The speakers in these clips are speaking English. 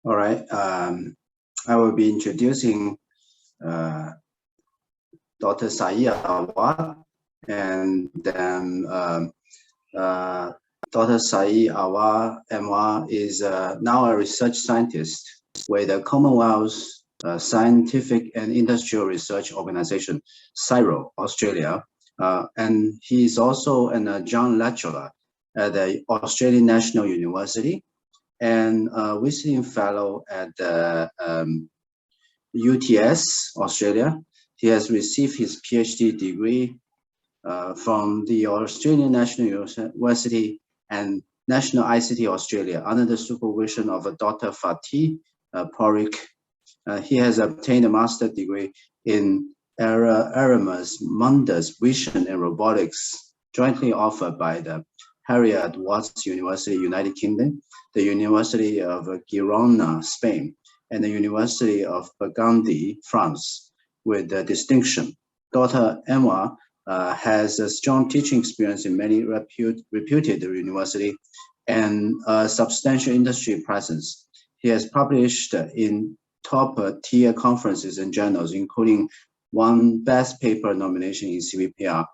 All right. I will be introducing Dr. Saeed Anwar, and then Dr. Saeed Anwar is now a research scientist with the Commonwealth Scientific and Industrial Research Organization, CSIRO, Australia. And he is also an adjunct lecturer at the Australian National University and visiting fellow at the UTS, Australia. He has received his PhD degree from the Australian National University and National ICT Australia under the supervision of Dr. Fatih Porrick. He has obtained a master's degree in Aramus Mundus Vision and Robotics, jointly offered by the Heriot-Watt University, United Kingdom, the University of Girona, Spain, and the University of Burgundy, France, with distinction. Dr. Anwar has a strong teaching experience in many reputed universities and a substantial industry presence. He has published in top-tier conferences and journals, including one Best Paper nomination in CVPR.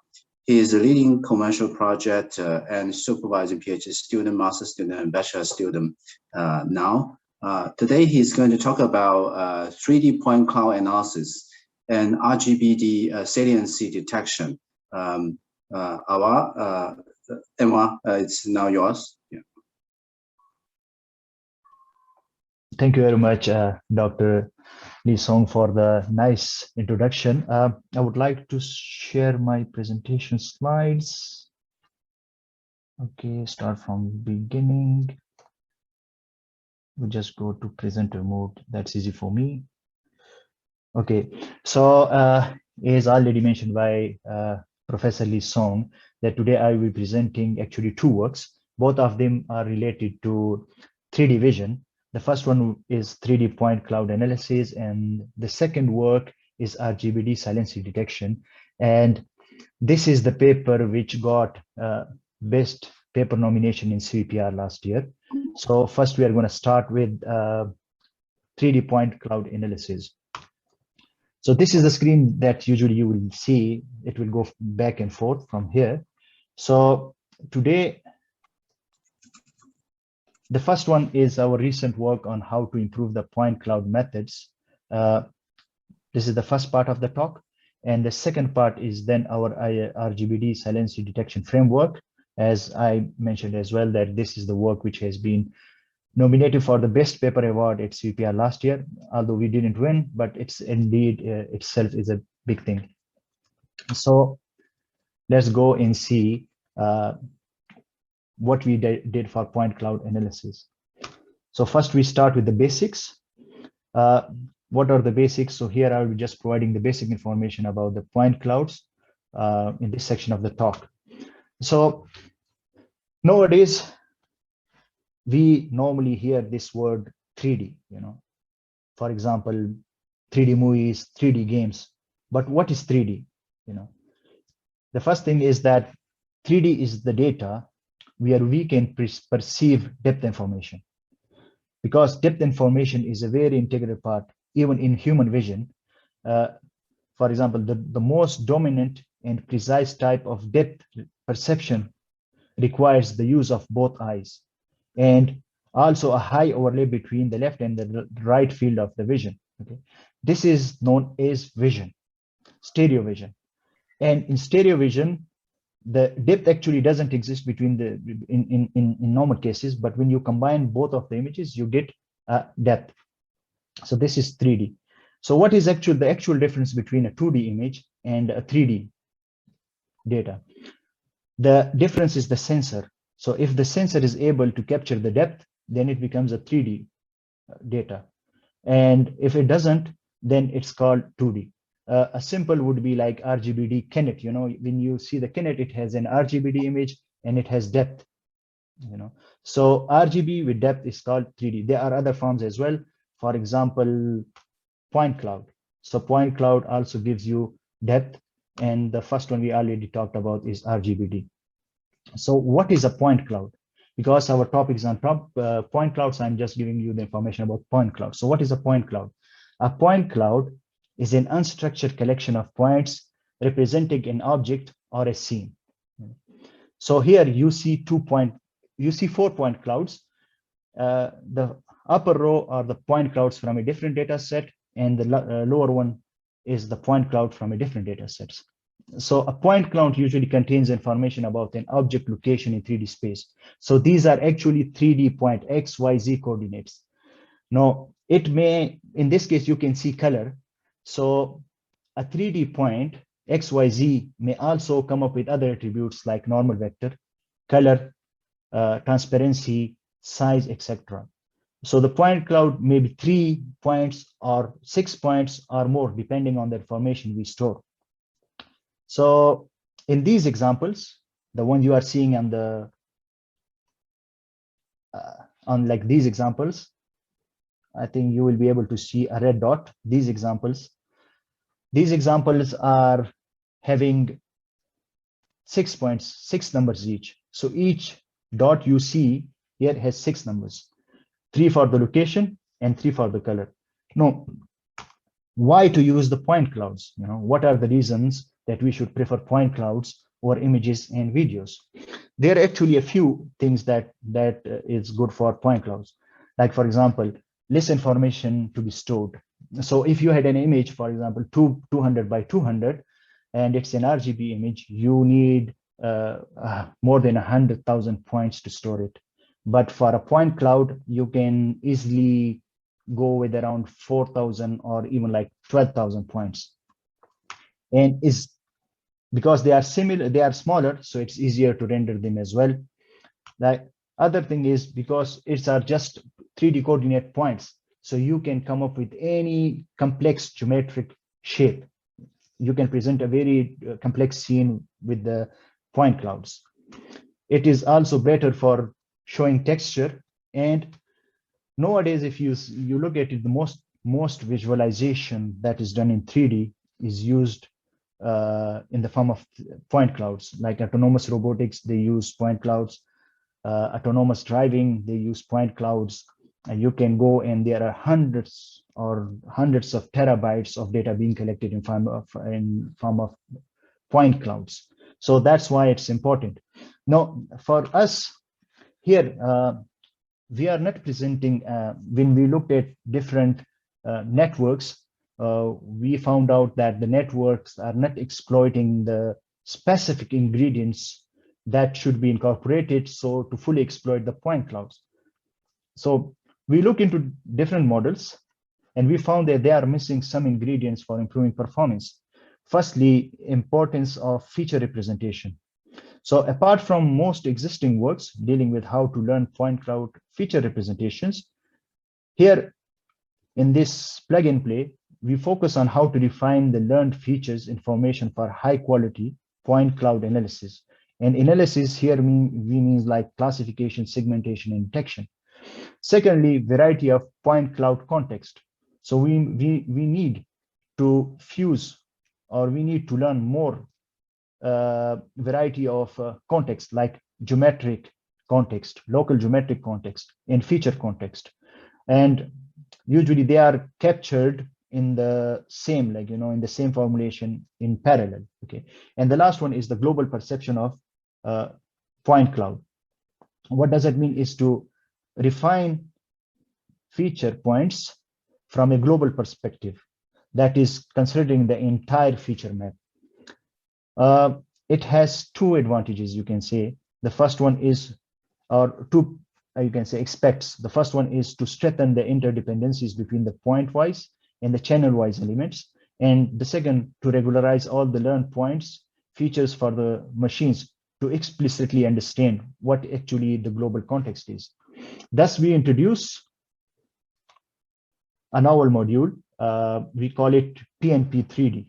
He is a leading commercial project and supervising PhD student, master student, and bachelor student now. Today, he's going to talk about 3D point cloud analysis and RGBD saliency detection. Anwar, it's now yours. Yeah. Thank you very much, Dr. Lee Song, for the nice introduction. I would like to share my presentation slides. Okay, start from beginning. We just go to presenter mode. That's easy for me. Okay, so as already mentioned by Professor Lee Song, that today I will be presenting actually two works. Both of them are related to 3D vision. The first one is 3D point cloud analysis, and the second work is RGBD saliency detection. And this is the paper which got best paper nomination in CVPR last year. So first we are going to start with 3D point cloud analysis. So this is the screen that usually you will see. It will go back and forth from here. So today, the first one is our recent work on how to improve the point cloud methods. This is the first part of the talk. And the second part is then our RGBD saliency detection framework. As I mentioned as well, that this is the work which has been nominated for the best paper award at CVPR last year, although we didn't win, but it's indeed itself is a big thing. So let's go and see what we did for point cloud analysis. So first we start with the basics. What are the basics? So here I will be just providing the basic information about the point clouds in this section of the talk. So nowadays, we normally hear this word 3D, for example, 3D movies, 3D games. But what is 3D? The first thing is that 3D is the data where we can perceive depth information, because depth information is a very integral part, even in human vision. For example, the most dominant and precise type of depth perception requires the use of both eyes, and also a high overlay between the left and the right field of the vision. Okay, this is known as vision, stereo vision. And in stereo vision, the depth actually doesn't exist between the in normal cases, but when you combine both of the images, you get depth. So this is 3D. So what is the actual difference between a 2D image and a 3D data? The difference is the sensor. So if the sensor is able to capture the depth, then it becomes a 3D data. And if it doesn't, then it's called 2D. A simple would be like RGBD Kennett. When you see the Kennett, it has an RGBD image and it has depth. So RGB with depth is called 3D. There are other forms as well. For example, point cloud. So point cloud also gives you depth. And the first one we already talked about is RGBD. So what is a point cloud? because our topic is on point clouds, I'm just giving you the information about point cloud. So what is a point cloud? A point cloud is an unstructured collection of points representing an object or a scene. So here you see 4-point clouds. The upper row are the point clouds from a different data set, and the lower one is the point cloud from a different data set. So a point cloud usually contains information about an object location in 3D space. So these are actually 3D point X, Y, Z coordinates. Now, it may, in this case, you can see color. So a 3D point X, Y, Z may also come up with other attributes like normal vector, color, transparency, size, etc. So the point cloud may be 3 points or 6 points or more, depending on the information we store. So in these examples, the one you are seeing on the on like these examples, I think you will be able to see a red dot. These examples are having 6 points, 6 numbers each. So each dot you see here has 6 numbers, 3 for the location and 3 for the color. Now, why to use the point clouds? You know, what are the reasons that we should prefer point clouds over images and videos? There are actually a few things that is good for point clouds. Like, for example, less information to be stored. So if you had an image, for example, 200 by 200, and it's an RGB image, you need more than 100,000 points to store it. But for a point cloud, you can easily go with around 4,000 or even like 12,000 points. And is because they are similar, they are smaller, so it's easier to render them as well. The other thing is because it's are just 3D coordinate points, so you can come up with any complex geometric shape. You can present a very complex scene with the point clouds. It is also better for showing texture, and nowadays, if you look at it, the most visualization that is done in 3D is used in the form of point clouds. Like autonomous robotics, they use point clouds. Autonomous driving, they use point clouds. And you can go, and there are hundreds of terabytes of data being collected in form of point clouds. So that's why it's important. Now, for us here, we are not presenting, when we looked at different networks, we found out that the networks are not exploiting the specific ingredients that should be incorporated so to fully exploit the point clouds. So we look into different models, and we found that they are missing some ingredients for improving performance. Firstly, importance of feature representation. So apart from most existing works dealing with how to learn point cloud feature representations, here in this plug and play, we focus on how to define the learned features information for high quality point cloud analysis. And analysis here means like classification, segmentation, and detection. Secondly, variety of point cloud context. So we need to fuse, or we need to learn more variety of context, like geometric context, local geometric context, and feature context. And usually they are captured in the same, like, you know, in the same formulation in parallel. Okay. And the last one is the global perception of point cloud. What does it mean is to refine feature points from a global perspective, that is considering the entire feature map. It has two advantages, you can say. The first one is, or two, you can say expects. The first one is to strengthen the interdependencies between the point-wise and the channel-wise elements. And the second, to regularize all the learned points features for the machines to explicitly understand what actually the global context is. Thus, we introduce a novel module. We call it PNP3D.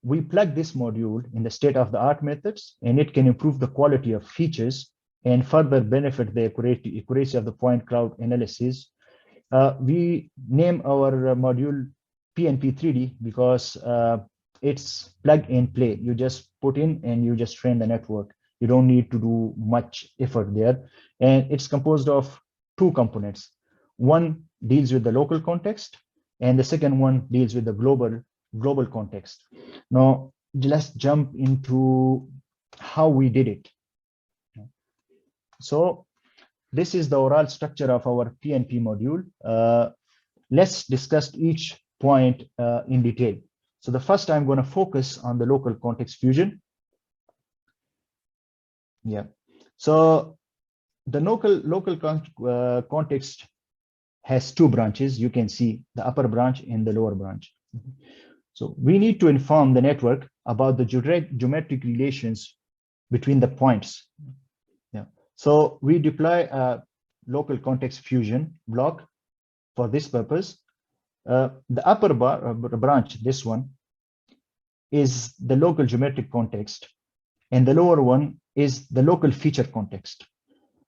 We plug this module in the state-of-the-art methods, and it can improve the quality of features and further benefit the accuracy of the point cloud analysis. We name our module PNP3D because it's plug and play. You just put in and you just train the network. You don't need to do much effort there. And it's composed of two components. One deals with the local context, and the second one deals with the global context. Now, let's jump into how we did it. So this is the overall structure of our PNP module. Let's discuss each point in detail. So the first, I'm going to focus on the local context fusion. Yeah. So the local context has two branches. You can see the upper branch and the lower branch. So we need to inform the network about the geometric relations between the points. Yeah. So we deploy a local context fusion block for this purpose. The upper branch, this one, is the local geometric context, and the lower one is the local feature context.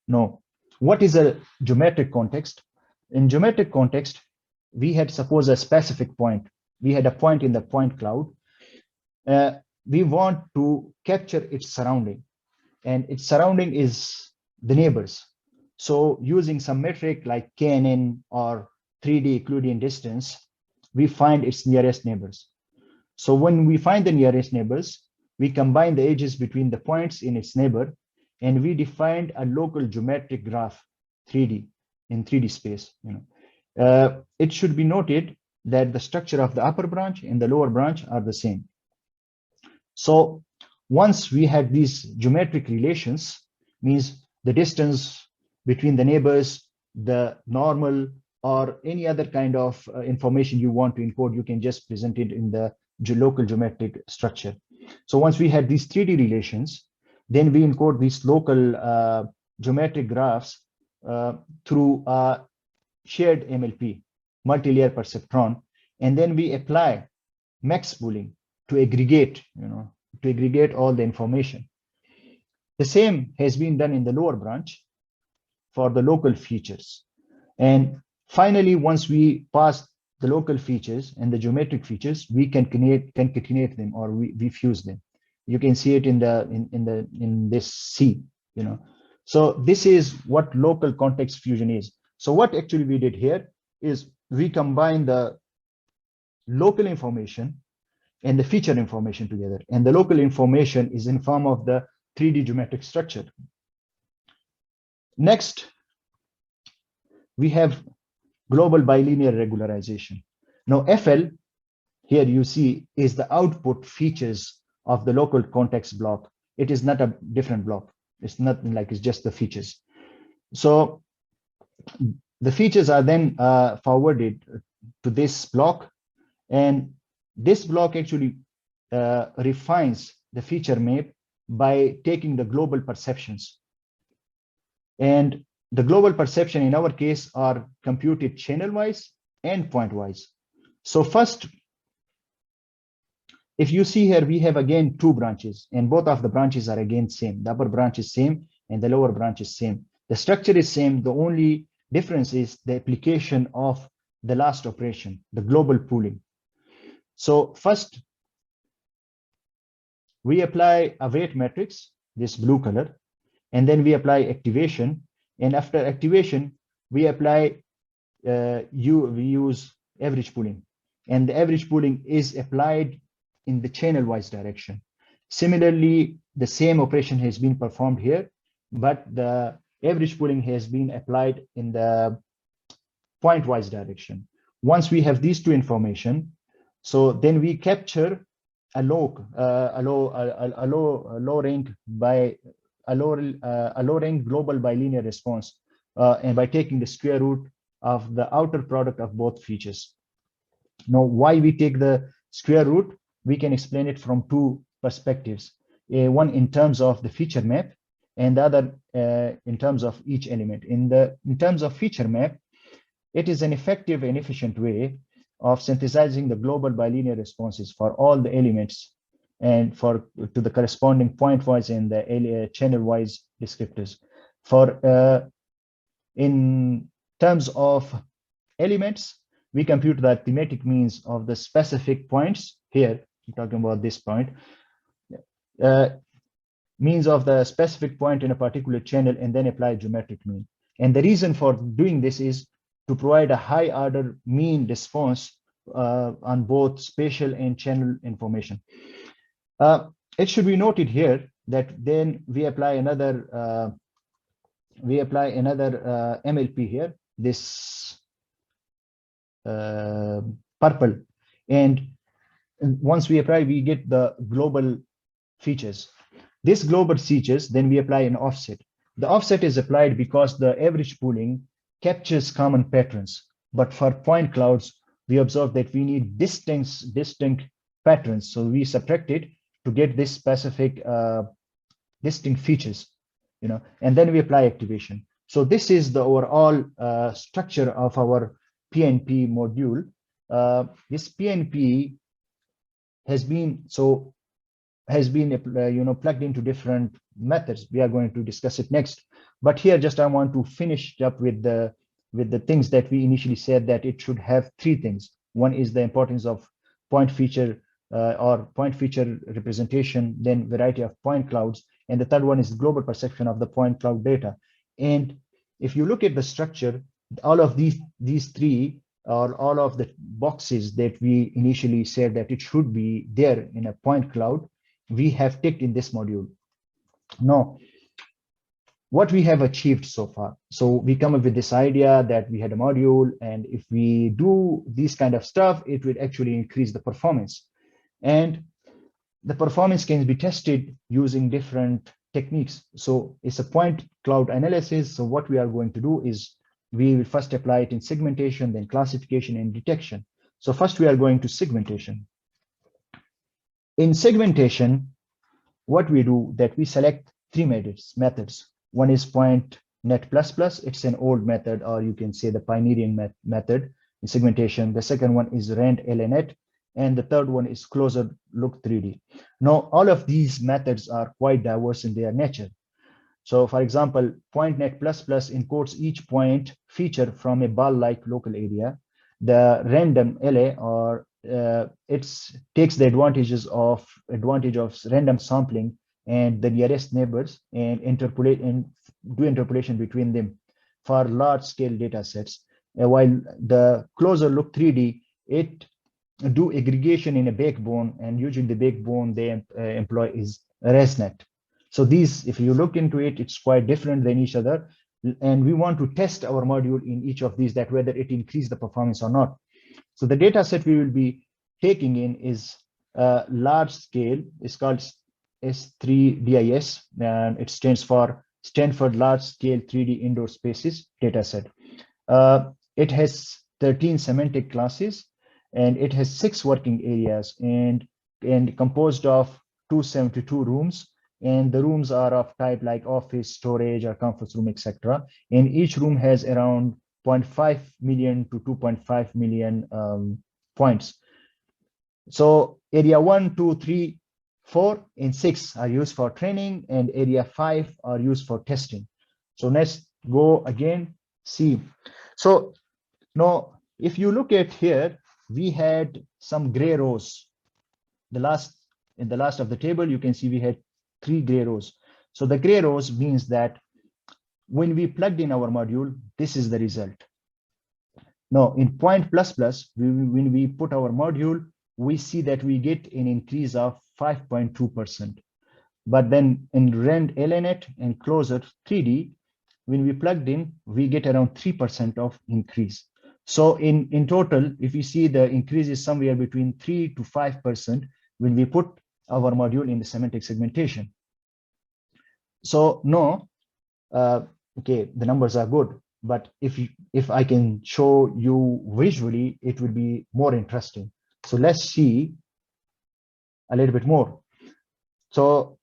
Now, what is a geometric context? In geometric context, we had suppose a specific point. We had a point in the point cloud. We want to capture its surrounding, and its surrounding is the neighbors. So using some metric like KNN or 3D Euclidean distance, we find its nearest neighbors. So when we find the nearest neighbors, we combine the edges between the points in its neighbor, and we defined a local geometric graph 3D in 3D space. It should be noted that the structure of the upper branch and the lower branch are the same. So once we have these geometric relations, means the distance between the neighbors, the normal, or any other kind of information you want to encode, you can just present it in the local geometric structure. So once we have these 3D relations, then we encode these local geometric graphs through a shared MLP, multi-layer perceptron, and then we apply max pooling to aggregate, to aggregate all the information. The same has been done in the lower branch for the local features. And finally, once we pass the local features and the geometric features, we can concatenate them, or we fuse them. You can see it in this C, So this is what local context fusion is. So what actually we did here is we combine the local information and the feature information together. And the local information is in form of the 3D geometric structure. Next, we have global bilinear regularization. Now, FL, here you see, is the output features of the local context block. It is not a different block. It's not like it's just the features. So the features are then forwarded to this block, and this block actually refines the feature map by taking the global perceptions. And the global perception in our case are computed channel-wise and point-wise. So first, if you see here, we have again two branches, and both of the branches are again same. The upper branch is same and the lower branch is same. The structure is same. The only difference is the application of the last operation, the global pooling. So first, we apply a weight matrix, this blue color, and then we apply activation. And after activation, we apply, we use average pooling, and the average pooling is applied in the channel-wise direction. Similarly, the same operation has been performed here, but the average pooling has been applied in the point-wise direction. Once we have these two information, so then we capture a low rank global bilinear response, and by taking the square root of the outer product of both features. Now, why we take the square root? We can explain it from two perspectives. One in terms of the feature map, and the other in terms of each element. In terms of feature map, it is an effective and efficient way of synthesizing the global bilinear responses for all the elements and to the corresponding point-wise and the channel-wise descriptors. In terms of elements, we compute the arithmetic means of the specific points. Here, I'm talking about this point. means of the specific point in a particular channel and then apply geometric mean. And the reason for doing this is to provide a high order mean response on both spatial and channel information. It should be noted here that then we apply another MLP here, this purple, and once we apply, we get the global features. This global features, then we apply an offset. The offset is applied because the average pooling captures common patterns, but for point clouds, we observe that we need distinct patterns. So we subtract it to get this specific distinct features, and then we apply activation. So this is the overall structure of our PNP module. This PNP has been plugged into different methods. We are going to discuss it next, but here just I want to finish up with the things that we initially said, that it should have three things. One is the importance of point feature or point feature representation, then variety of point clouds, and the third one is global perception of the point cloud data. And if you look at the structure, all of these three, or all of the boxes that we initially said that it should be there in a point cloud, we have ticked in this module. Now, what we have achieved so far. So we come up with this idea that we had a module, and if we do this kind of stuff, it would actually increase the performance. And the performance can be tested using different techniques. So it's a point cloud analysis. So what we are going to do is we will first apply it in segmentation, then classification and detection. So first we are going to segmentation. In segmentation, what we do that we select three methods. One is PointNet++. It's an old method, or you can say the pioneering method in segmentation. The second one is RAND-LNet, and the third one is closer look 3D. Now, all of these methods are quite diverse in their nature. So for example, PointNet++ encodes each point feature from a ball-like local area. The random LA, or it takes the advantage of random sampling and the nearest neighbors, and do interpolation between them for large-scale data sets. While the closer look 3D, it do aggregation in a backbone, and usually the backbone they employ is ResNet. So these, if you look into it, it's quite different than each other. And we want to test our module in each of these, that whether it increases the performance or not. So the data set we will be taking in is large scale. It's called S3DIS, and it stands for Stanford Large Scale 3D Indoor Spaces Dataset. It has 13 semantic classes, and it has 6 working areas, and composed of 272 rooms. And the rooms are of type like office, storage, or conference room, etc. And each room has around 0.5 million to 2.5 million points. So area 1, 2, 3, 4, and 6 are used for training, and area 5 are used for testing. So let's go again, see. So now, if you look at here, we had some gray rows. In the last of the table, you can see we had 3 gray rows. So the gray rows means that when we plugged in our module, this is the result. Now in Point++, when we put our module, we see that we get an increase of 5.2%. But then in RAND-LNet and closer 3D, when we plugged in, we get around 3% of increase. So in total, if you see, the increase is somewhere between 3 to 5% when we put our module in the semantic segmentation. So no, okay, the numbers are good, but if I can show you visually, it would be more interesting. So let's see a little bit more. So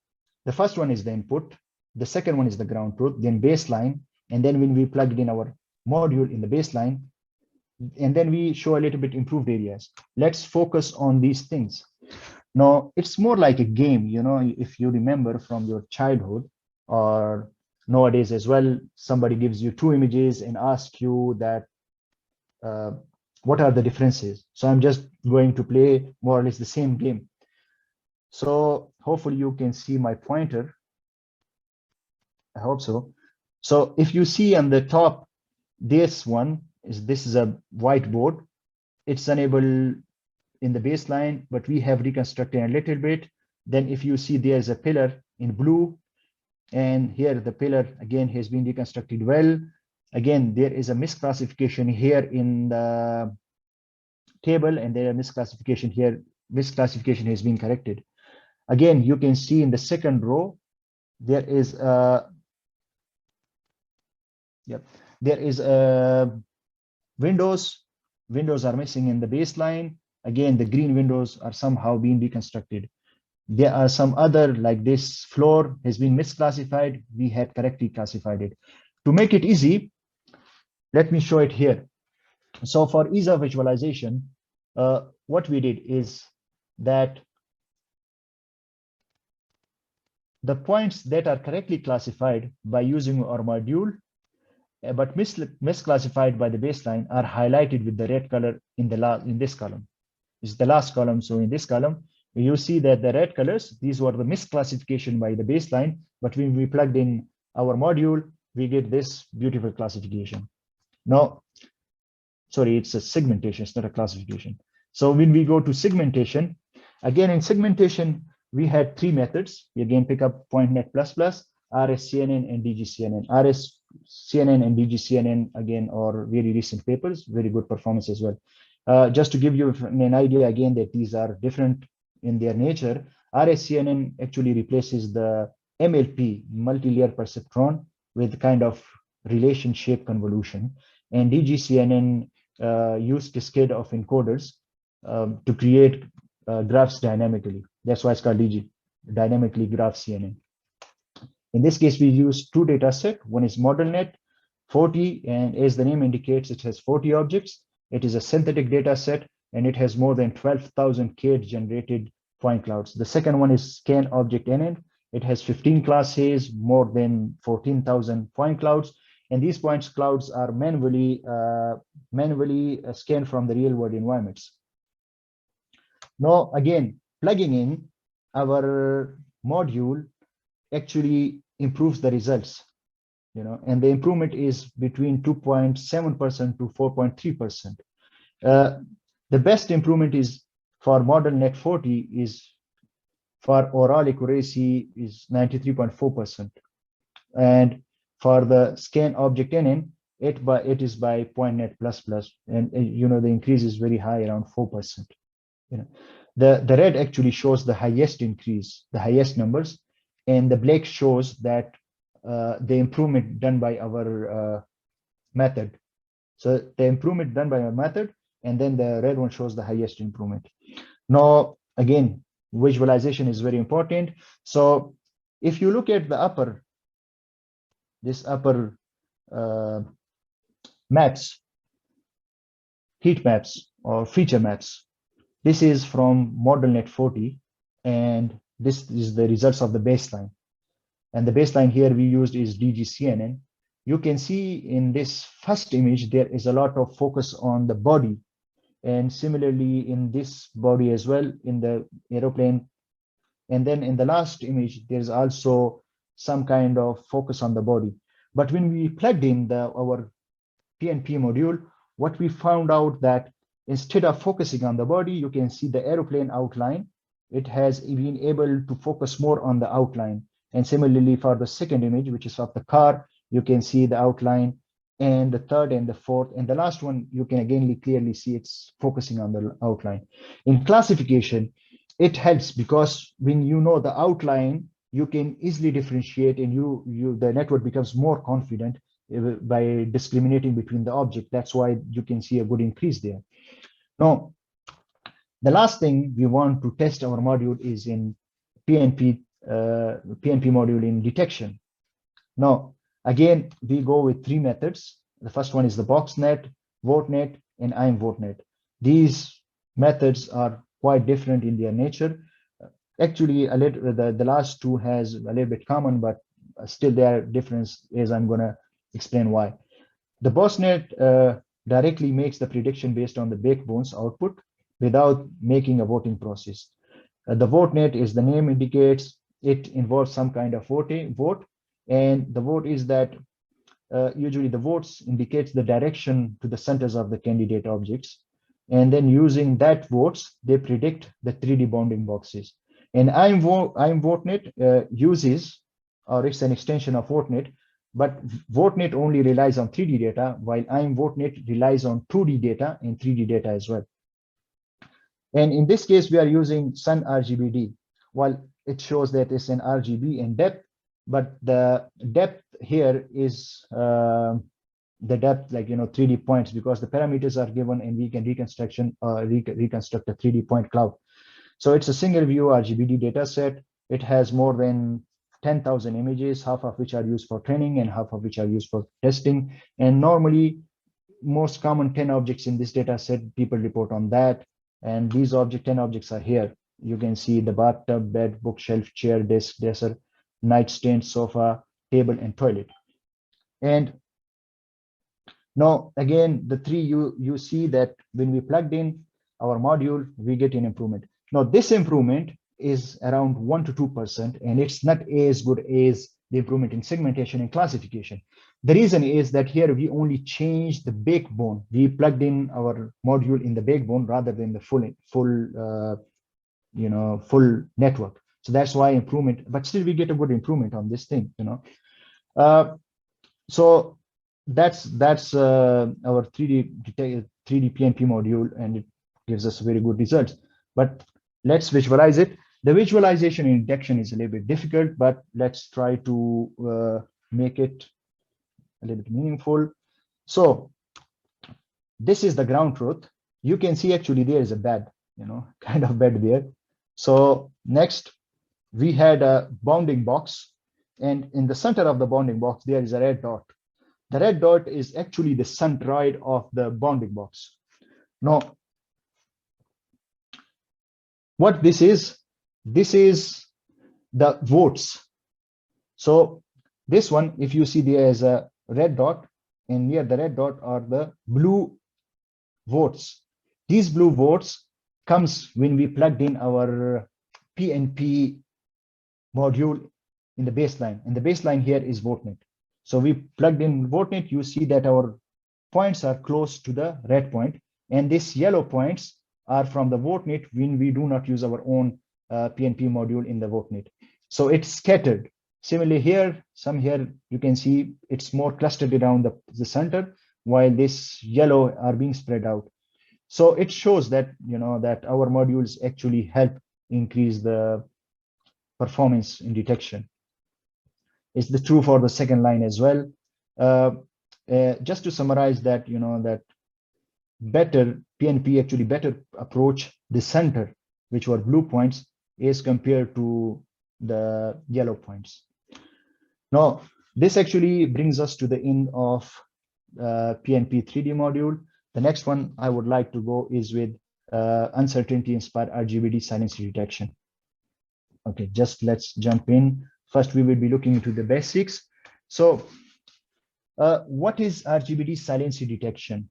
the first one is the input, the second one is the ground truth, then baseline, and then when we plugged in our module in the baseline, and then we show a little bit improved areas. Let's focus on these things. Now, it's more like a game, if you remember from your childhood, or nowadays as well, somebody gives you 2 images and asks you that, what are the differences? So I'm just going to play more or less the same game. So hopefully you can see my pointer. I hope so. So if you see on the top, this is a whiteboard. It's unable in the baseline, but we have reconstructed a little bit. Then if you see there's a pillar in blue, and here the pillar again has been reconstructed well. Again, there is a misclassification here in the table, and there are misclassification here. Misclassification has been corrected. Again, you can see in the second row, there is a windows. Windows are missing in the baseline. Again, the green windows are somehow being reconstructed. There are some other, like this floor has been misclassified. We had correctly classified it. To make it easy, let me show it here. So for ease of visualization, what we did is that the points that are correctly classified by using our module, but misclassified by the baseline, are highlighted with the red color in this column. This is the last column. So in this column, you see that the red colors, these were the misclassification by the baseline, but when we plugged in our module, we get this beautiful classification. Now, sorry, it's a segmentation, it's not a classification. So when we go to segmentation, again in segmentation, we had three methods. We again pick up PointNet++, RSCNN, and DGCNN. RSCNN and DGCNN again are very recent papers, very good performance as well. Just to give you an idea again that these are different in their nature, RSCNN actually replaces the MLP, multi-layer perceptron, with kind of relationship convolution, and DGCNN used cascade of encoders to create graphs dynamically. That's why it's called DG, dynamically graph CNN. In this case, we use two data sets. One is ModelNet 40, and as the name indicates, it has 40 objects. It is a synthetic data set, and it has more than 12,000 CAD generated point clouds. The second one is Scan Object NN. It has 15 classes, more than 14,000 point clouds, and these point clouds are manually scanned from the real world environments. Now, again, plugging in our module actually improves the results, and the improvement is between 2.7% to 4.3%. The best improvement is for ModelNet 40 is for overall accuracy is 93.4%, and for the Scan Object NN, it is by PointNet++, and the increase is very high, around 4%. The red actually shows the highest increase, the highest numbers, and the black shows that the improvement done by our method. So the improvement done by our method, and then the red one shows the highest improvement. Now, again, visualization is very important. So if you look at the upper maps, heat maps or feature maps, this is from ModelNet 40, and this is the results of the baseline. And the baseline here we used is DGCNN. You can see in this first image, there is a lot of focus on the body. And similarly in this body as well, in the aeroplane. And then in the last image, there's also some kind of focus on the body. But when we plugged in our PNP module, what we found out that instead of focusing on the body, you can see the aeroplane outline. It has been able to focus more on the outline. And similarly for the second image, which is of the car, you can see the outline, and the third and the fourth, and the last one, you can again clearly see it's focusing on the outline. In classification, it helps because when you know the outline, you can easily differentiate, and the network becomes more confident by discriminating between the object. That's why you can see a good increase there. Now, the last thing we want to test our module is in PNP module in detection. Now, again, we go with three methods. The first one is the BoxNet, VoteNet, and IMVoteNet. These methods are quite different in their nature. Actually, the last two has a little bit common, but still there are differences, as I'm going to explain why. The BoxNet directly makes the prediction based on the backbone's output without making a voting process. The VoteNet, as the name indicates, it involves some kind of vote, And the vote is that usually the votes indicates the direction to the centers of the candidate objects. And then using that votes, they predict the 3D bounding boxes. And IMVoteNet uses, or it's an extension of VoteNet, but VoteNet only relies on 3D data, while IMVoteNet relies on 2D data and 3D data as well. And in this case, we are using Sun RGBD. While it shows that it's an RGB in depth, but the depth here is the depth, like 3D points, because the parameters are given and we can reconstruct a 3D point cloud. So it's a single view RGBD data set. It has more than 10,000 images, half of which are used for training and half of which are used for testing. And normally, most common 10 objects in this data set, people report on that. And these 10 objects are here. You can see the bathtub, bed, bookshelf, chair, desk, dresser, nightstand, sofa, table, and toilet. And now, again, the three, you see that when we plugged in our module, we get an improvement. Now, this improvement is around 1 to 2%, and it's not as good as the improvement in segmentation and classification. The reason is that here we only changed the backbone. We plugged in our module in the backbone rather than the full network. So that's why improvement, but still we get a good improvement on this thing, So that's our 3D PNP module, and it gives us very good results. But let's visualize it. The visualization in detection is a little bit difficult, but let's try to make it a little bit meaningful. So this is the ground truth. You can see actually there is a bed, kind of bed there. So next, we had a bounding box, and in the center of the bounding box, there is a red dot. The red dot is actually the centroid of the bounding box. Now, what this is the votes. So this one, if you see there is a red dot, and near the red dot are the blue votes. These blue votes comes when we plugged in our PNP module in the baseline, and the baseline here is VoteNet. So we plugged in VoteNet, you see that our points are close to the red point, and these yellow points are from the VoteNet when we do not use our own PNP module in the VoteNet. So it's scattered. Similarly here, you can see it's more clustered around the center, while this yellow are being spread out. So it shows that, that our modules actually help increase the performance in detection. It's true for the second line as well. Just to summarize that, that better PNP actually better approach the center, which were blue points, as compared to the yellow points. Now, this actually brings us to the end of PNP 3D module. The next one I would like to go is with uncertainty-inspired RGBD saliency detection. Okay, let's jump in. First, we will be looking into the basics. So, what is RGBD saliency detection?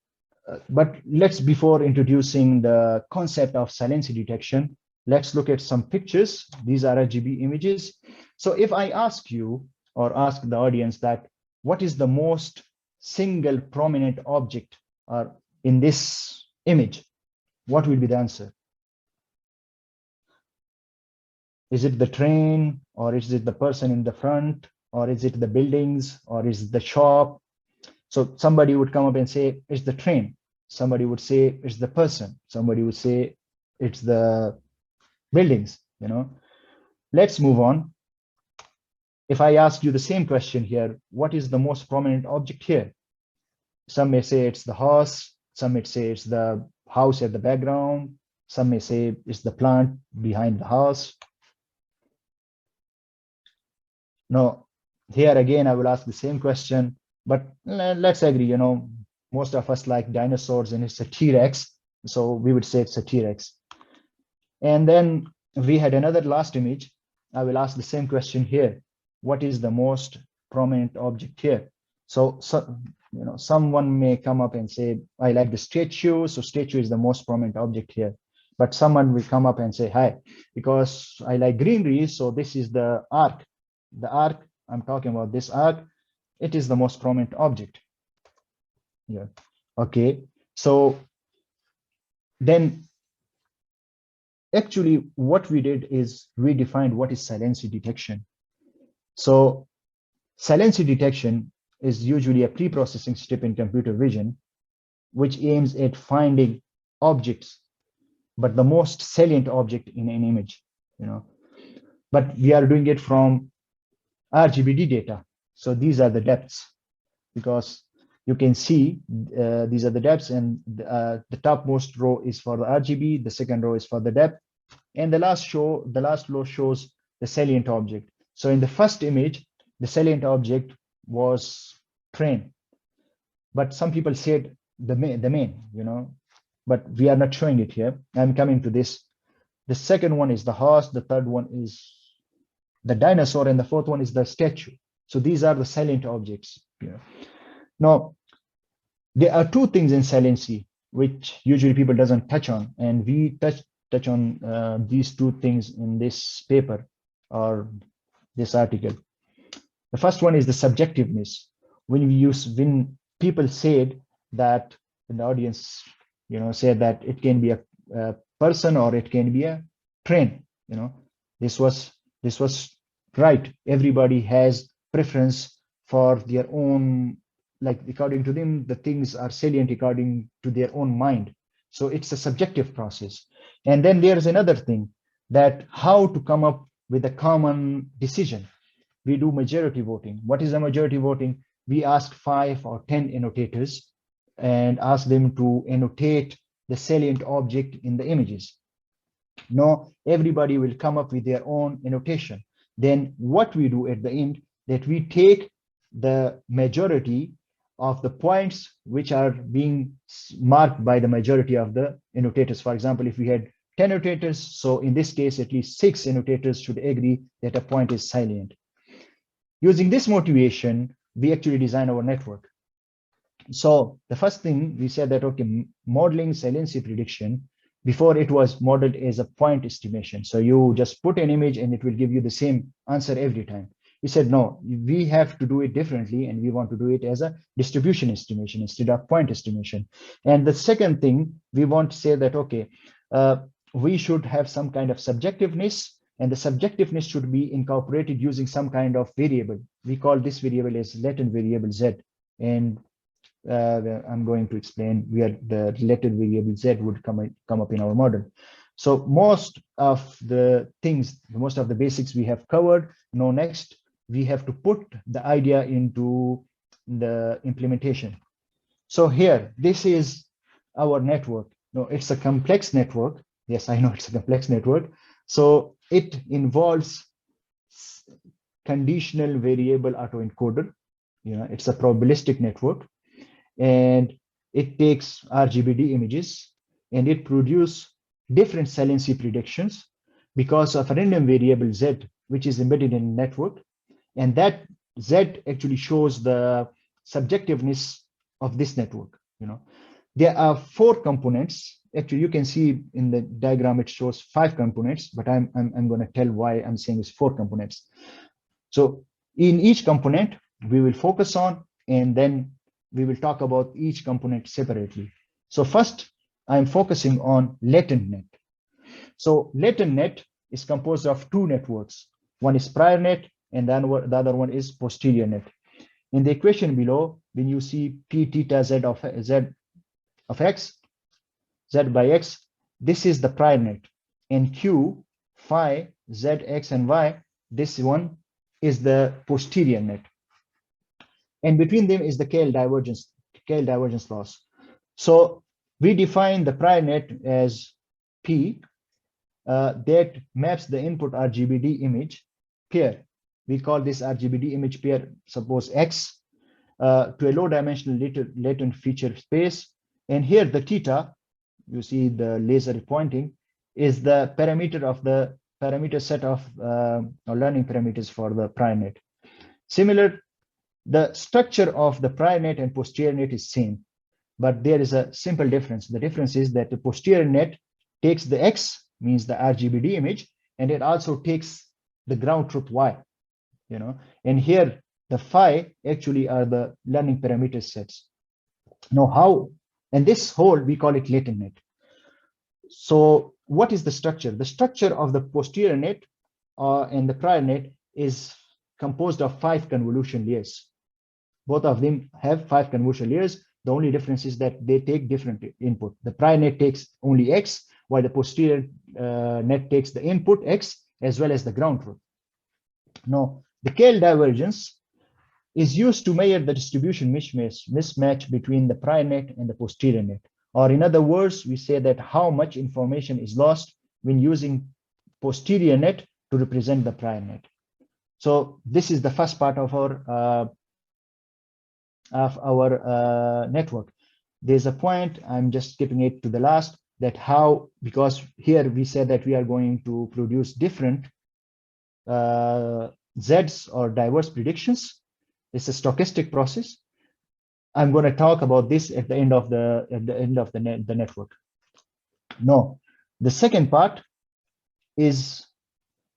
But before introducing the concept of saliency detection, let's look at some pictures. These are RGB images. So if I ask you or ask the audience that what is the most single prominent object in this image, what will be the answer? Is it the train, or is it the person in the front, or is it the buildings, or is it the shop? So somebody would come up and say it's the train. Somebody would say it's the person. Somebody would say it's the buildings. Let's move on. If I ask you the same question here, what is the most prominent object here? Some may say it's the horse. Some may say it's the house at the background. Some may say it's the plant behind the house. Now, here again, I will ask the same question, but let's agree, most of us like dinosaurs and it's a T-Rex. So we would say it's a T-Rex. And then we had another last image. I will ask the same question here. What is the most prominent object here? So someone may come up and say, I like the statue. So statue is the most prominent object here. But someone will come up and say, hi, because I like greenery. So this is the ark. The ark I'm talking about this arc, it is the most prominent object. Yeah. Okay. So then actually what we did is we defined what is saliency detection. So saliency detection is usually a pre-processing step in computer vision, which aims at finding objects, but the most salient object in an image, but we are doing it from RGBD data. So these are the depths, because you can see these are the depths, and the topmost row is for the RGB, the second row is for the depth, and the last row shows the salient object. So in the first image, the salient object was train, but some people said the main, but we are not showing it here. I'm coming to this. The second one is the horse, the third one is the dinosaur, and the fourth one is the statue. So these are the salient objects. Now, there are two things in saliency which usually people doesn't touch on, and we touch on these two things in this paper or this article. The first one is the subjectiveness. When people said that in the audience, said that it can be a person or it can be a train. This was right. Everybody has preference for their own, like according to them, the things are salient according to their own mind. So it's a subjective process. And then there's another thing, that how to come up with a common decision. We do majority voting. What is a majority voting? We ask 5 or 10 annotators and ask them to annotate the salient object in the images. No, everybody will come up with their own annotation. Then what we do at the end, that we take the majority of the points which are being marked by the majority of the annotators. For example, if we had 10 annotators, so in this case, at least 6 annotators should agree that a point is salient. Using this motivation, we actually design our network. So the first thing we said that, okay, modeling saliency prediction, before it was modeled as a point estimation. So you just put an image and it will give you the same answer every time. We said, no, we have to do it differently, and we want to do it as a distribution estimation instead of point estimation. And the second thing, we want to say that, okay, we should have some kind of subjectiveness, and the subjectiveness should be incorporated using some kind of variable. We call this variable as latent variable Z. And I'm going to explain where the latent variable Z would come up in our model. So most of the things, most of the basics we have covered. Now next, we have to put the idea into the implementation. So here, this is our network. No, it's a complex network. Yes, I know it's a complex network. So it involves conditional variable autoencoder. It's a probabilistic network, and it takes RGBD images, and it produces different saliency predictions because of a random variable Z, which is embedded in the network. And that Z actually shows the subjectiveness of this network. There are 4 components. Actually, you can see in the diagram it shows 5 components, but I'm going to tell why I'm saying it's 4 components. So in each component we will focus on, and then we will talk about each component separately. So first, I'm focusing on LatentNet. So LatentNet is composed of 2 networks. One is prior net, and then the other one is posterior net. In the equation below, when you see P theta Z of X, Z by X, this is the prior net, and Q, phi, Z, X, and Y, this one is the posterior net. And between them is the KL divergence loss. So we define the prior net as P that maps the input RGBD image pair. We call this RGBD image pair, suppose X, to a low dimensional latent feature space. And here the theta, you see the laser pointing, is the parameter of the parameter set of learning parameters for the prior net. Similar, the structure of the prior net and posterior net is same, but there is a simple difference. The difference is that the posterior net takes the X, means the RGBD image, and it also takes the ground truth Y. and here the phi actually are the learning parameter sets. Now how, and this whole we call it latent net. So what is the structure? The structure of the posterior net and the prior net is composed of 5 convolution layers. Both of them have 5 convolution layers. The only difference is that they take different input. The prior net takes only X, while the posterior net takes the input X as well as the ground truth. Now, the KL divergence is used to measure the distribution mismatch between the prior net and the posterior net. Or in other words, we say that how much information is lost when using posterior net to represent the prior net. So this is the first part of our network. There's a point, I'm just skipping it to the last, that how, because here we said that we are going to produce different Zs or diverse predictions. It's a stochastic process. I'm going to talk about this at the end of the network. No, the second part is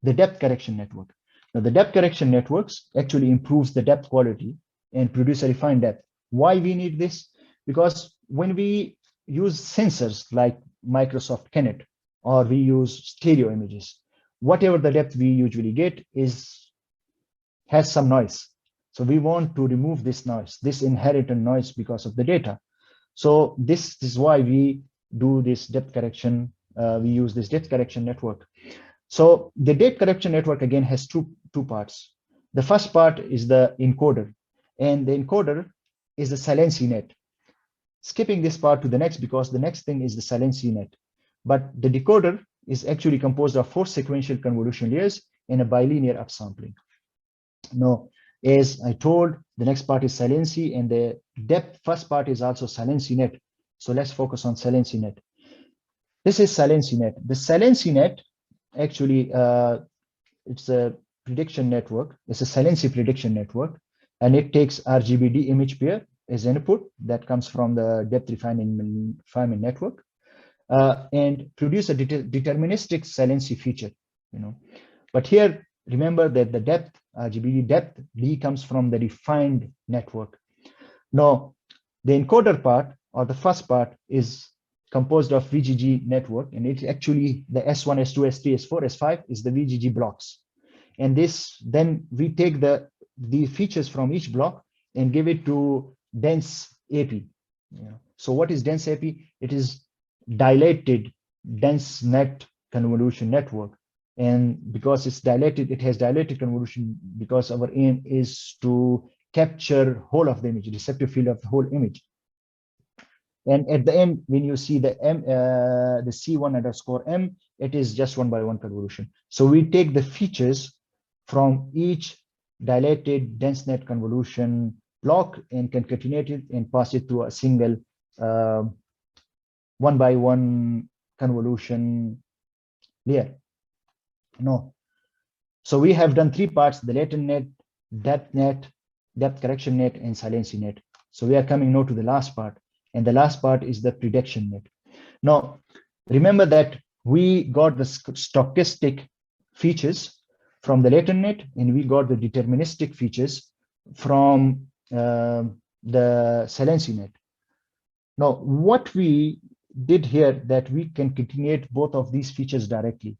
the depth correction network. Now, the depth correction networks actually improves the depth quality and produce a refined depth. Why we need this? Because when we use sensors like Microsoft Kinect, or we use stereo images, whatever the depth we usually get has some noise. So we want to remove this noise, this inherent noise because of the data. So this is why we do this depth correction. We use this depth correction network. So the depth correction network again has two parts. The first part is the encoder, and the encoder is the Saliency net. Skipping this part to the next because the next thing is the Saliency net. But the decoder is actually composed of 4 sequential convolution layers and a bilinear upsampling. Now, as I told, the next part is Saliency, and the depth first part is also Saliency net. So let's focus on Saliency net. This is Saliency net. The Saliency net actually it's a prediction network. It's a Saliency prediction network, and it takes RGB-D image pair as input that comes from the depth refinement network, and produce a deterministic Saliency feature. But here remember that the depth RGBD depth D comes from the refined network. Now, the encoder part, or the first part, is composed of VGG network, and it's actually the S1, S2, S3, S4, S5 is the VGG blocks. And this, then we take the features from each block and give it to dense AP. So what is dense AP? It is dilated dense net convolution network. And because it's dilated, it has dilated convolution because our aim is to capture whole of the image, receptive field of the whole image. And at the end, when you see the the C1_M, it is just 1-by-1 convolution. So we take the features from each dilated dense net convolution block and concatenate it and pass it to a single 1-by-1 convolution layer. No. So we have done 3 parts: the latent net, depth net, depth correction net, and Saliency net. So we are coming now to the last part, and the last part is the prediction net. Now, remember that we got the stochastic features from the latent net, and we got the deterministic features from the Saliency net. Now, what we did here, that we can concatenate both of these features directly.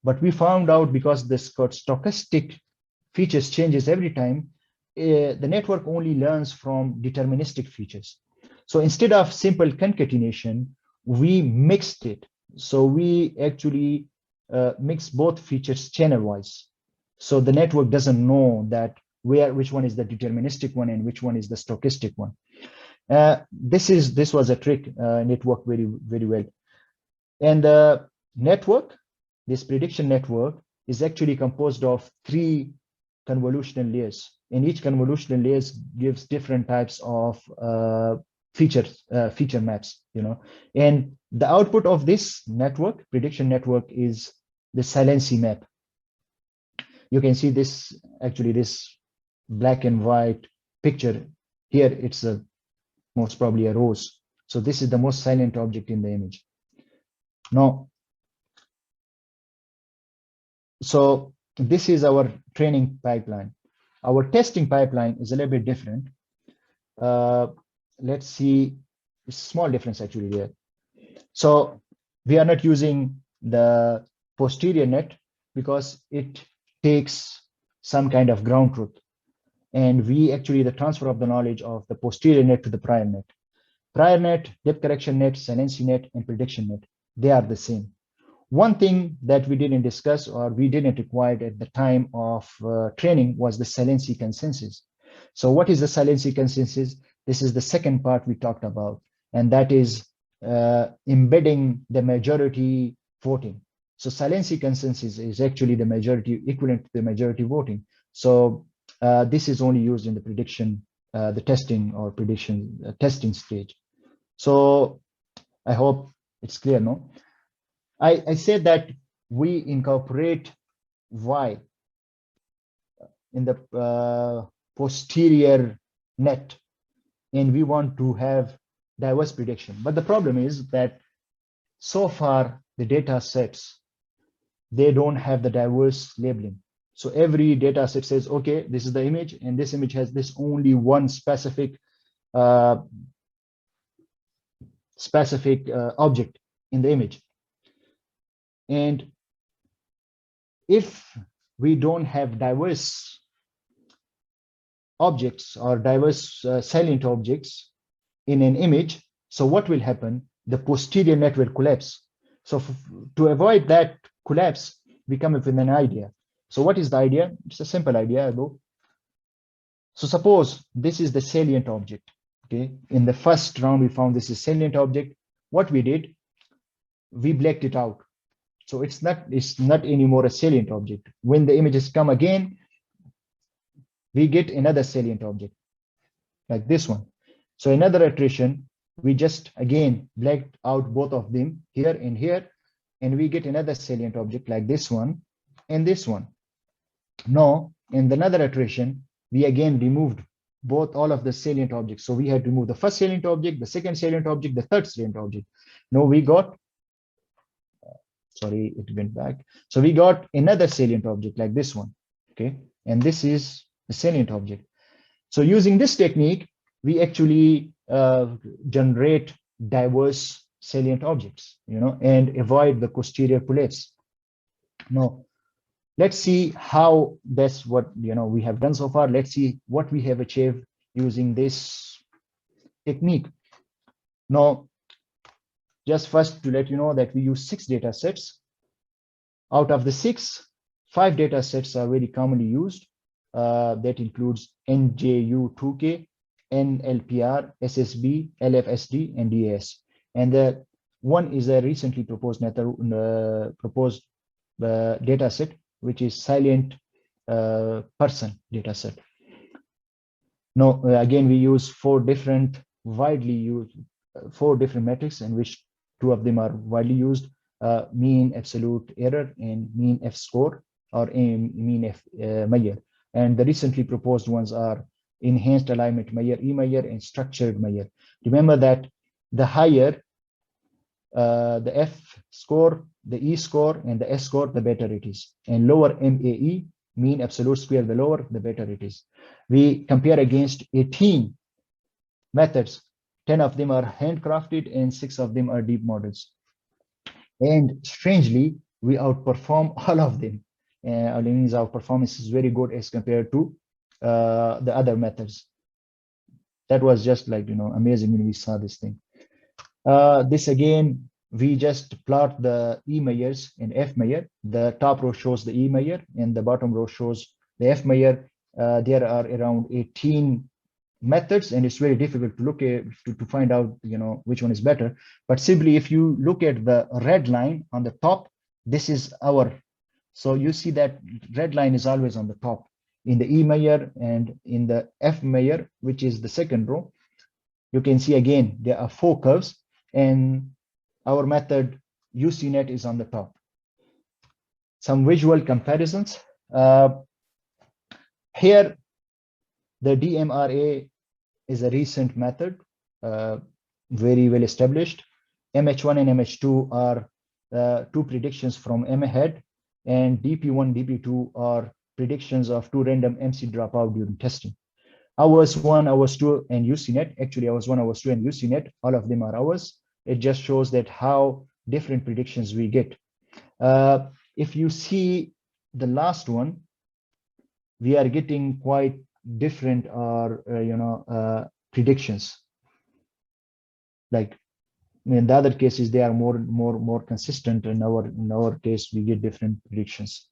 But we found out, because the stochastic features changes every time, the network only learns from deterministic features. So instead of simple concatenation, we mixed it. So we actually mix both features channel-wise. So the network doesn't know that which one is the deterministic one and which one is the stochastic one. This was a trick, and it worked very, very well. And the network, this prediction network, is actually composed of 3 convolutional layers, and each convolutional layers gives different types of feature maps, and the output of this network, prediction network, is the Saliency map. You can see this, actually, this black and white picture here. It's most probably a rose. So this is the most silent object in the image. Now, so this is our training pipeline. Our testing pipeline is a little bit different. Let's see, a small difference actually there. So we are not using the posterior net because it takes some kind of ground truth. And we actually, the transfer of the knowledge of the posterior net to the prior net. Prior net, depth correction net, saliency net, and prediction net, they are the same. One thing that we didn't discuss or we didn't require at the time of training was the saliency consensus. So what is the saliency consensus? This is the second part we talked about, and that is embedding the majority voting. So saliency consensus is actually the majority, equivalent to the majority voting. So this is only used in the prediction, the testing or prediction testing stage. So I hope it's clear, no? I said that we incorporate Y in the posterior net, and we want to have diverse prediction. But the problem is that so far the data sets, they don't have the diverse labeling. So every data set says, okay, this is the image, and this image has this only one specific object in the image. And if we don't have diverse objects or diverse salient objects in an image, so what will happen? The posterior net will collapse. So to avoid that collapse, we come up with an idea. So what is the idea? It's a simple idea, though. So suppose this is the salient object. Okay, in the first round we found this is salient object. What we did, we blacked it out. So it's not anymore a salient object. When the images come again, we get another salient object like this one. So another iteration, we just again blacked out both of them here and here, and we get another salient object like this one and this one. Now, in another iteration, we again removed all of the salient objects. So we had to remove the first salient object, the second salient object, the third salient object. Now we got, sorry, it went back. So we got another salient object like this one, okay? And this is the salient object. So using this technique, we actually generate diverse salient objects, and avoid the posterior collapse. Now, let's see how that's what we have done so far. Let's see what we have achieved using this technique. Now, just first to let you know that we use 6 data sets. Out of the 6, 5 data sets are very commonly used. That includes NJU2K, NLPR, SSB, LFSD, and DAS. And the one is a recently proposed data set, which is salient person data set. Now, again, we use 4 different metrics, in which 2 of them are widely used: mean absolute error and mean F score, or mean F measure. And the recently proposed ones are enhanced alignment measure, E measure, and structured measure. Remember that the higher the F score, the E score, and the S score, the better it is. And lower MAE, mean absolute square, the lower, the better it is. We compare against 18 methods. 10 of them are handcrafted and 6 of them are deep models. And strangely, we outperform all of them. Means our performance is very good as compared to the other methods. That was just like, amazing when we saw this thing. This again, we just plot the E measures and F measure. The top row shows the E measure and the bottom row shows the F measure. There are around 18 methods, and it's very difficult to look at to find out which one is better. But simply, if you look at the red line on the top, this is our. So you see that red line is always on the top in the E measure, and in the F measure, which is the second row, you can see again there are 4 curves, and our method UCNet is on the top. Some visual comparisons. Here, the DMRA is a recent method, very well established. MH1 and MH2 are 2 predictions from M ahead, and DP1, DP2 are predictions of 2 random MC dropout during testing. Hours 1, hours 2, and UCNet. Actually, hours 1, hours 2, and UCNet, all of them are hours. It just shows that how different predictions we get. If you see the last one, we are getting quite different predictions. Like in the other cases, they are more consistent. In our case, we get different predictions.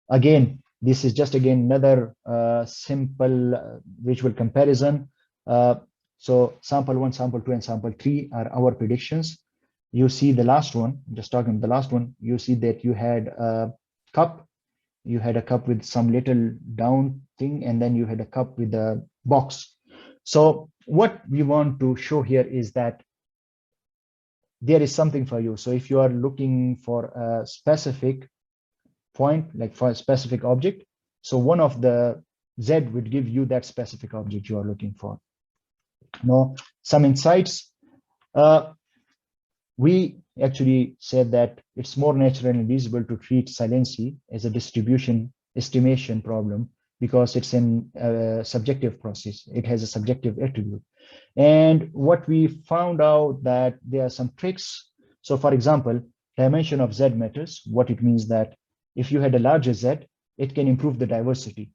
Again, this is just another simple visual comparison. So sample 1, sample 2, and sample 3 are our predictions. You see the last one, just talking about the last one, you see that you had a cup. You had a cup with some little down thing, and then you had a cup with a box. So what we want to show here is that there is something for you. So if you are looking for a specific point, like for a specific object, so one of the Z would give you that specific object you are looking for. Now, some insights. We actually said that it's more natural and visible to treat saliency as a distribution estimation problem because it's a subjective process. It has a subjective attribute. And what we found out that there are some tricks. So for example, dimension of Z matters. What it means that if you had a larger Z, it can improve the diversity.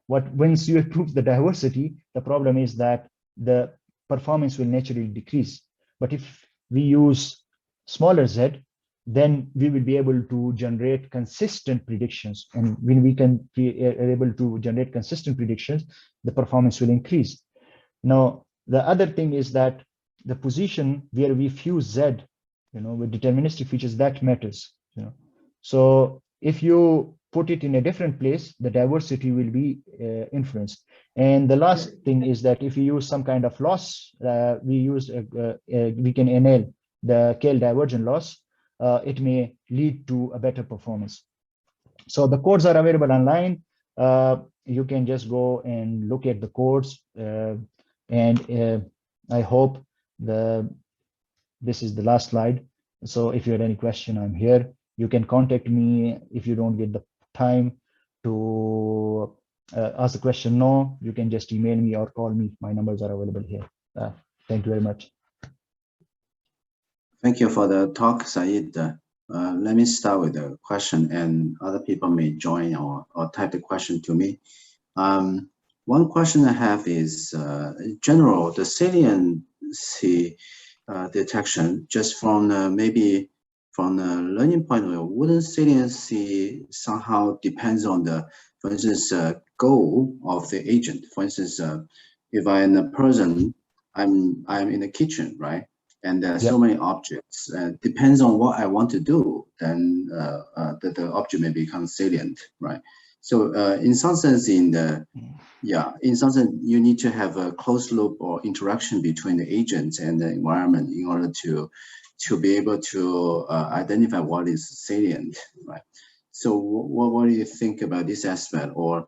Once you improve the diversity, the problem is that the performance will naturally decrease. But if we use smaller Z, then we will be able to generate consistent predictions. And when we can be able to generate consistent predictions, the performance will increase. Now, the other thing is that the position where we fuse Z, with deterministic features, that matters. So if you put it in a different place, the diversity will be influenced. And the last thing is that if you use some kind of loss, we can enable the KL divergent loss. It may lead to a better performance. So the codes are available online. You can just go and look at the codes. And I hope this is the last slide. So if you had any question, I'm here. You can contact me if you don't get the time to ask the question. No, you can just email me or call me. My numbers are available here. Thank you very much. Thank you for the talk, Saeed. Let me start with the question, and other people may join or type the question to me. One question I have is, in general, the saliency detection, just from maybe from the learning point of view, wouldn't saliency somehow depends on the, for instance, goal of the agent? For instance, if I'm a person, I'm in the kitchen, right? And there are so many objects. Depends on what I want to do, then the object may become salient, right? So in some sense, in some sense, you need to have a closed loop or interaction between the agent and the environment in order to be able to identify what is salient, right? So what do you think about this aspect? Or,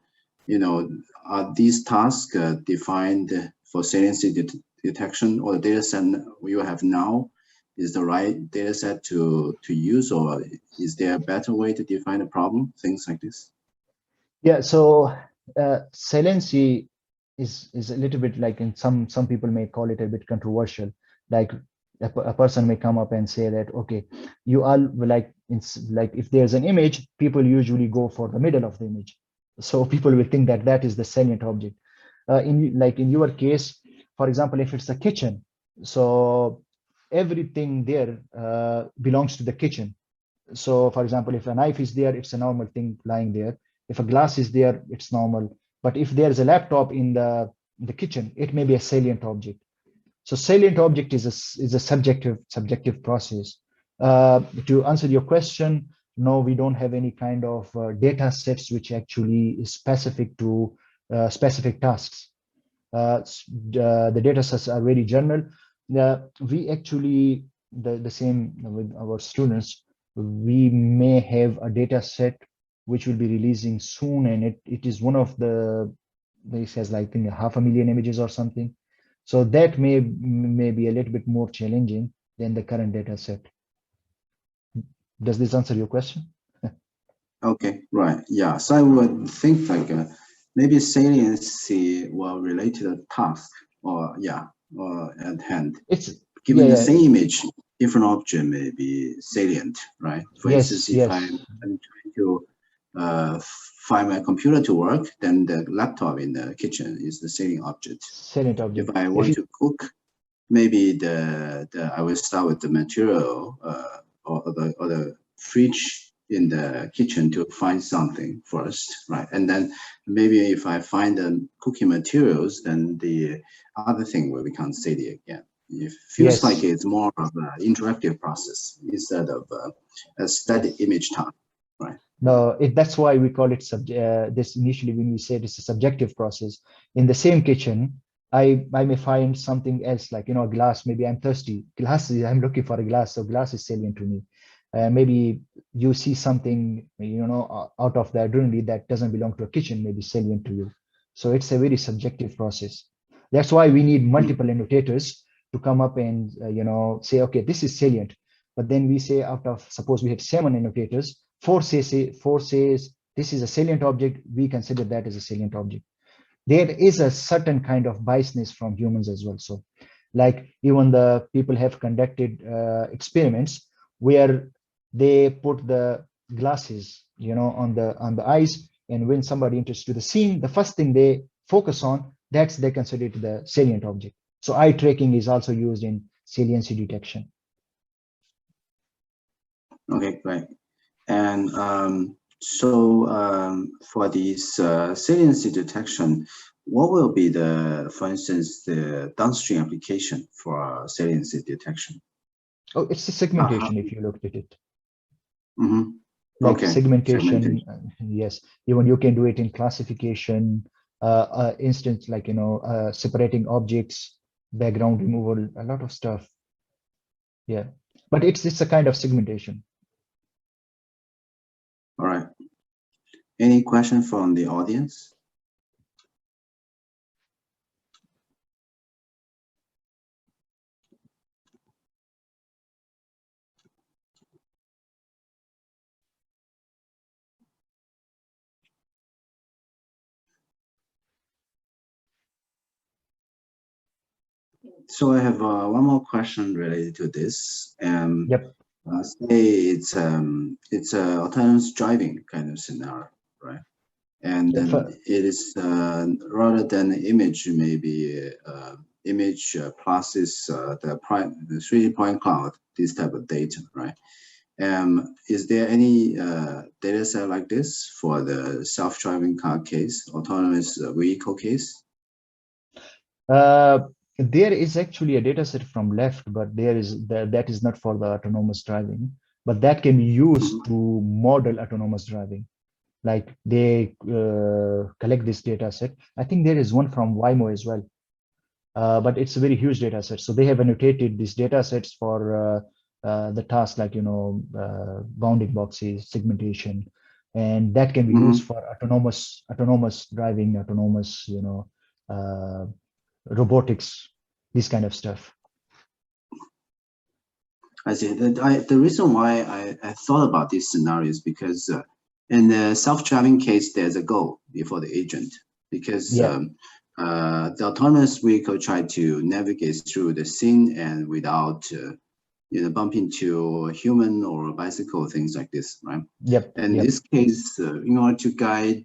are these tasks defined for saliency detection, or the data set you have now is the right data set to use, or is there a better way to define the problem? Things like this. Yeah, so saliency is a little bit like, in some people may call it a bit controversial. Like a person may come up and say that, okay, you are like if there's an image, people usually go for the middle of the image. So people will think that that is the salient object. In your case, for example, if it's a kitchen, so everything there belongs to the kitchen. So for example, if a knife is there, it's a normal thing lying there. If a glass is there, it's normal. But if there's a laptop in the kitchen, it may be a salient object. So salient object is a subjective process. To answer your question, no, we don't have any kind of data sets which actually is specific to specific tasks. The data sets are very general. We actually, the same with our students, we may have a data set which will be releasing soon, and it is one of it has like 500,000 images or something. So that may be a little bit more challenging than the current data set. Does this answer your question? Okay, right. Yeah. So I would think like maybe saliency will relate to the task or or at hand. It's Given the yeah, same image, different object may be salient, right? For instance, yes, if yes, I'm trying to uh, find my computer to work, then the laptop in the kitchen is the salient object. salient If object. I If want you to cook, maybe I will start with the material or the fridge in the kitchen to find something first, right? And then maybe if I find the cooking materials, then the other thing will become steady again. It feels like yes. it's more of an interactive process instead of a static Yes. image time, right? No, that's why we call it this initially when we said it's a subjective process. In the same kitchen, I may find something else like a glass. Maybe I'm thirsty. I'm looking for a glass, so glass is salient to me. Maybe you see something out of the adrenaline that doesn't belong to a kitchen, maybe salient to you. So it's a very subjective process. That's why we need Mm. multiple annotators to come up and say, okay, this is salient. But then we say out of suppose we had 7 annotators, four says this is a salient object, we consider that as a salient object. There is a certain kind of biasness from humans as well. So like even the people have conducted experiments where they put the glasses on the eyes, and when somebody enters to the scene, the first thing they focus on, that's they consider it the salient object. So eye tracking is also used in saliency detection. Okay, great. And for these saliency detection, what will be for instance, the downstream application for saliency detection? Oh, it's a How, segmentation if you looked at it. mhm. Like Okay, segmentation, segmentation. yes. Even you can do it in classification, instance like separating objects, background removal, a lot of stuff. Yeah, but it's a kind of segmentation. All right. Any question from the audience? So I have one more question related to this. Yep. Say it's a autonomous driving kind of scenario, right? And then it is rather than image, maybe image process the 3D point cloud, this type of data, right? Is there any data set like this for the self-driving car case, autonomous vehicle case? There is actually a data set from left, but that is not for the autonomous driving, but that can be used Mhm. to model autonomous driving. Like they collect this data set. I think there is one from Waymo as well, but it's a very huge data set. So they have annotated these data sets for the task like bounding boxes, segmentation, and that can be used Mhm. for autonomous driving, autonomous uh, robotics, this kind of stuff. I see. The reason why I thought about this scenario is because in the self-driving case, there's a goal before the agent, because Yeah. the autonomous vehicle try to navigate through the scene and without bump into a human or a bicycle, things like this, right? Yep. In Yep. this case, in order to guide,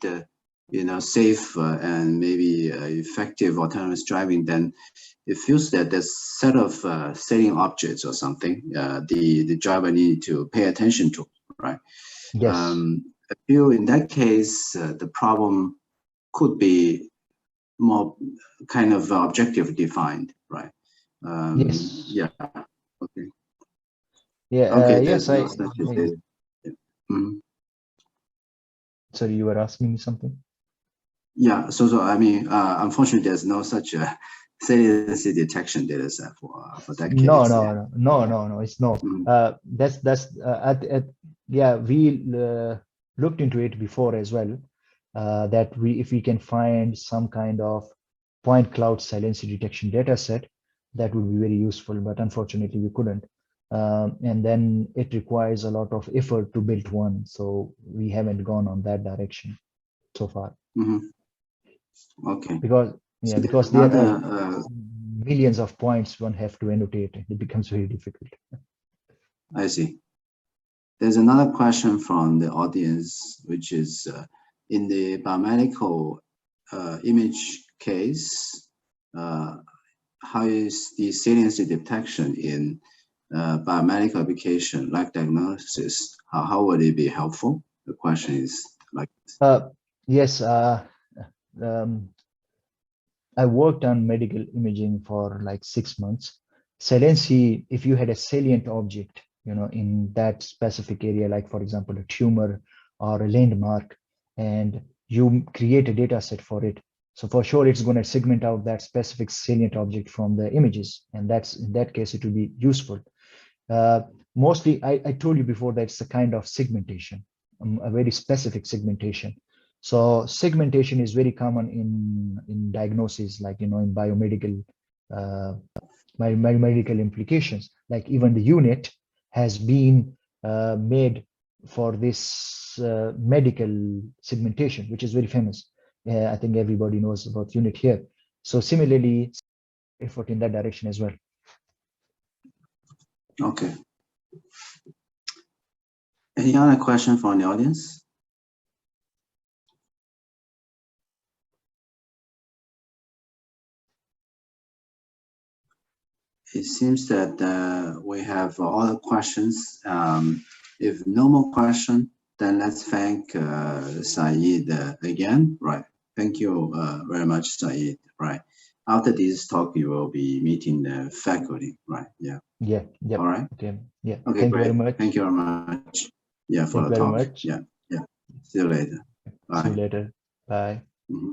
safe and maybe effective autonomous driving, then it feels that the set of setting objects or something, the driver need to pay attention to, right? Yes. I feel in that case, the problem could be more kind of objective defined, right? Yes. Yeah. Okay. Yeah. Okay. Yes. There's no such a data. Yeah. Mhm. Sorry, you were asking me something. Yeah. So I mean, unfortunately, there's no such a saliency detection data set for that No, case. Yeah. no, no, no, no, no. It's no. Mhm. That's yeah. We looked into it before as well. That if we can find some kind of point cloud saliency detection data set, that would be very useful. But unfortunately, we couldn't. and then it requires a lot of effort to build one. So we haven't gone on that direction so far. Okay. Because So because there are millions of points one have to annotate. It becomes very difficult. I see. There's another question from the audience, which is in the biomedical image case, how is the saliency detection in biomedical application like diagnosis? How would it be helpful? The question is like this. Yes, I worked on medical imaging for like 6 months. Saliency, if you had a salient object, in that specific area, like for example, a tumor or a landmark, and you create a data set for it. So for sure, it's going to segment out that specific salient object from the images. And that's, in that case, it will be useful. Mostly, I told you before that it's a kind of segmentation, a very specific segmentation. So segmentation is very common in diagnosis, like, in biomedical biomedical implications. Like even the unit has been made for this medical segmentation, which is very famous. I think everybody knows about unit here. So similarly, effort in that direction as well. Okay. Any other question from the audience? It seems that we have all the questions. If no more question, then let's thank Saeed again. Right. Thank you very much, Saeed. Right. After this talk, you will be meeting the faculty. Right. Yeah. Yeah. Yeah. All right. Okay. Yeah. Okay. Thank great. you very much. Thank you very much. Yeah. For Thank the you very talk. much. Yeah. Yeah. See you later. Bye. See you later. Bye. Mm-hmm.